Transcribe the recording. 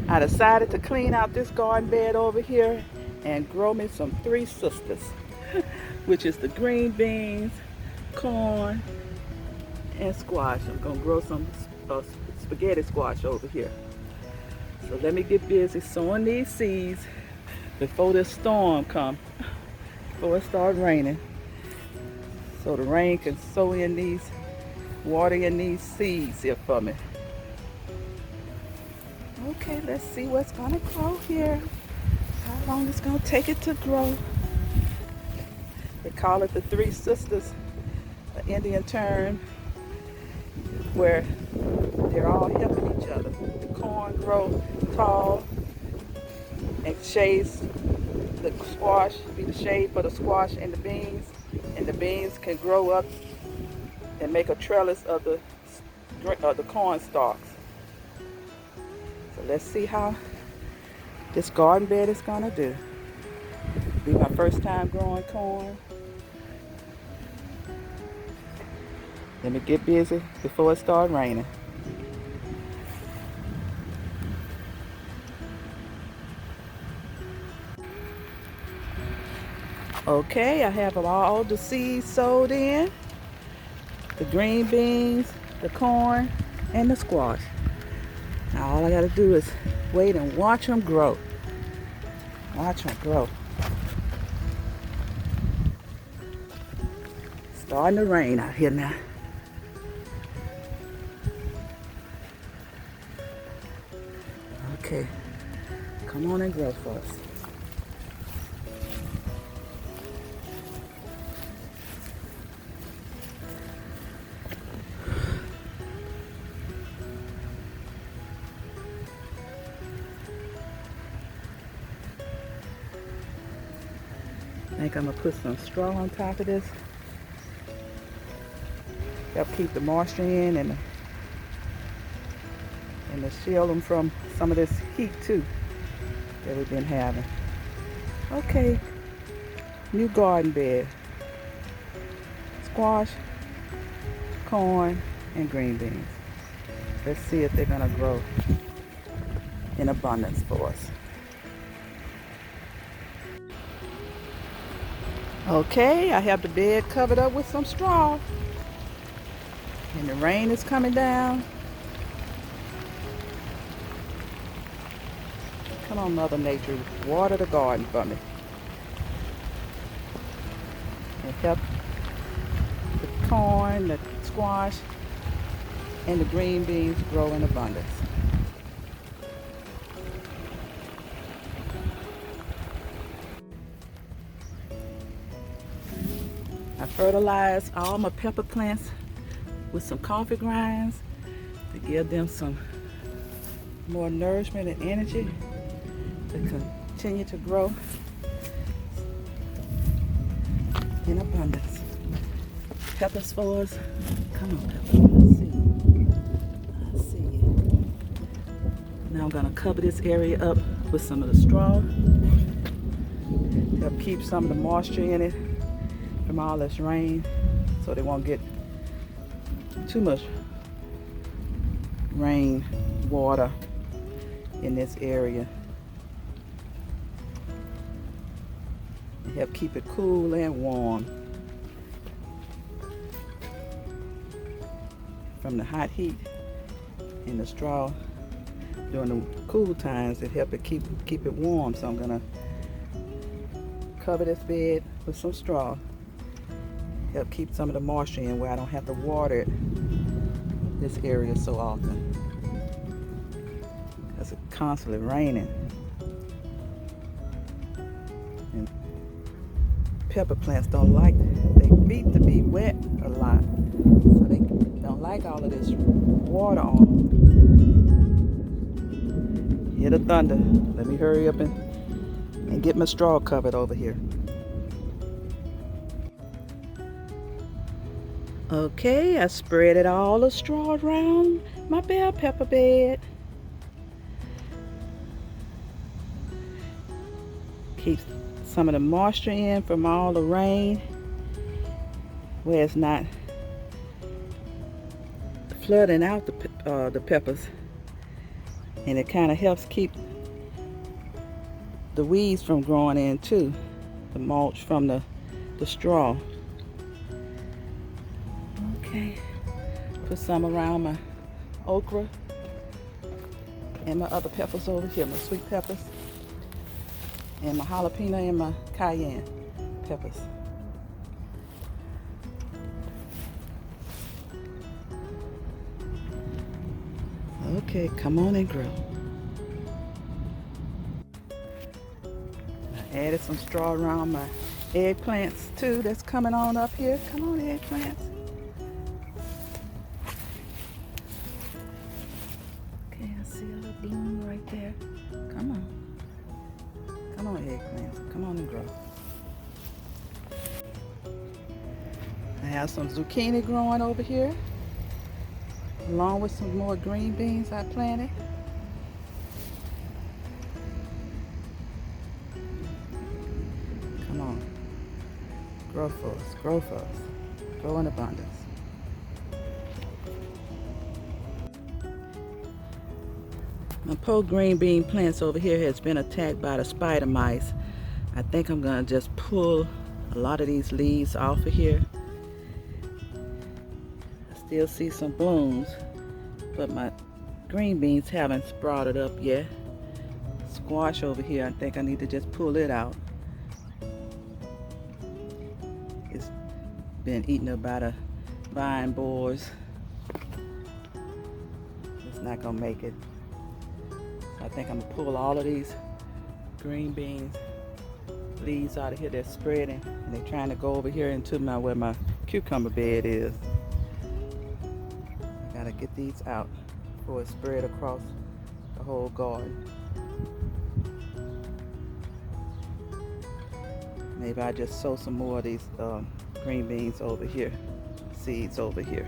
I decided to clean out this garden bed over here and grow me some Three Sisters, which is the green beans, corn, and squash. I'm gonna grow some spaghetti squash over here. So let me get busy sowing these seeds before this storm comes, before it starts raining. So the rain can sow in these, water in these seeds here for me. Okay, let's see what's gonna grow here. How long it's gonna take it to grow. They call it the Three Sisters, an Indian term where they're all helping each other. The corn grow tall and shades the squash, be the shade for the squash and the beans can grow up and make a trellis of the corn stalks. So let's see how this garden bed is gonna do. It'll be my first time growing corn. Let me get busy before it starts raining. Okay, I have all the seeds sowed in. The green beans, the corn, and the squash. Now all I gotta do is wait and watch them grow. Watch them grow. Starting to rain out here now. Okay, come on and grow for us. I think I'm gonna put some straw on top of this. Help keep the moisture in and to shield them from some of this heat too that we've been having. Okay, new garden bed. Squash, corn, and green beans. Let's see if they're gonna grow in abundance for us. Okay, I have the bed covered up with some straw. And the rain is coming down. Come on, Mother Nature, water the garden for me. And help the corn, the squash, and the green beans grow in abundance. I fertilize all my pepper plants with some coffee grinds to give them some more nourishment and energy to continue to grow in abundance. Peppers for us. Come on, Pepper. I see you. Now I'm gonna cover this area up with some of the straw. Help keep some of the moisture in it from all this rain so they won't get too much rain water in this area. Help keep it cool and warm from the hot heat in the straw during the cool times. It help it keep it warm. So I'm gonna cover this bed with some straw. Help keep some of the moisture in where I don't have to water it this area so often because it's constantly raining. And pepper plants don't like, they need to be wet a lot, so they don't like all of this water on them. Hear the thunder. Let me hurry up and get my straw covered over here. Okay, I spread all the straw around my bell pepper bed. Keeps some of the moisture in from all the rain where it's not flooding out the peppers. And it kind of helps keep the weeds from growing in too. The mulch from the straw. Okay, put some around my okra and my other peppers over here, my sweet peppers, and my jalapeno and my cayenne peppers. Okay, come on and grow. I added some straw around my eggplants too that's coming on up here. Come on, eggplants. Okay, I see a little bloom right there. Come on. Come on, eggplants. Come on and grow. I have some zucchini growing over here, along with some more green beans I planted. Come on. Grow for us. Grow for us. Grow in abundance. My poor green bean plants over here has been attacked by the spider mice. I think I'm gonna just pull a lot of these leaves off of here. I still see some blooms, but my green beans haven't sprouted up yet. Squash over here, I think I need to just pull it out. It's been eaten up by the vine borers. It's not gonna make it. I think I'm gonna pull all of these green beans leaves out of here. They're spreading and they're trying to go over here into where my cucumber bed is. I gotta get these out before it spread across the whole garden. Maybe I just sow some more of these green beans over here, seeds over here.